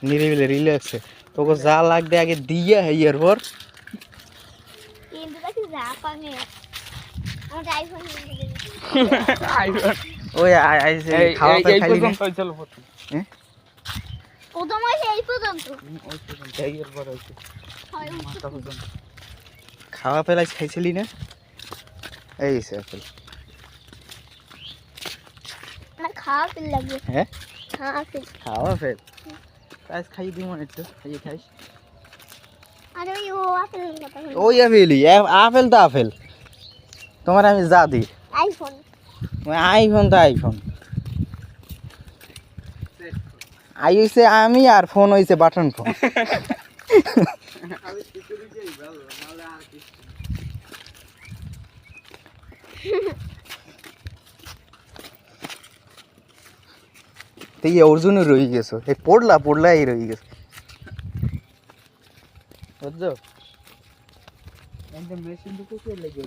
নিরিবিলি রিল্যাক্স তোকে যা লাগবে আগে দিয়ে এর পর ওই আইছে খাওয়া খাইলি না চল হ্যাঁ প্রথম হইছে এই পর্যন্ত ওই পর্যন্ত এর পর হইছে মাথা পর্যন্ত খাওয়া পেলাই খাইছিলি না এই সে আপেল না খাওয়া ফেল লাগে হ্যাঁ খাওয়া ফেল কাজ খাই দিই মনে তো খাইয়ে খাইস আরে ও আপেল কথা বল ওই আপেলই আপেল তো আপেল তোমার আমি যা দিই আইফোন আইফোন তো আইফোন আই হইছে আমি আর ফোন হইছে বাটন ফোন তুই অর্জুনই রয়ে গেছো এই পড়লাই রয়ে গেছে বুঝছো মেশিন ঢুকে লেগে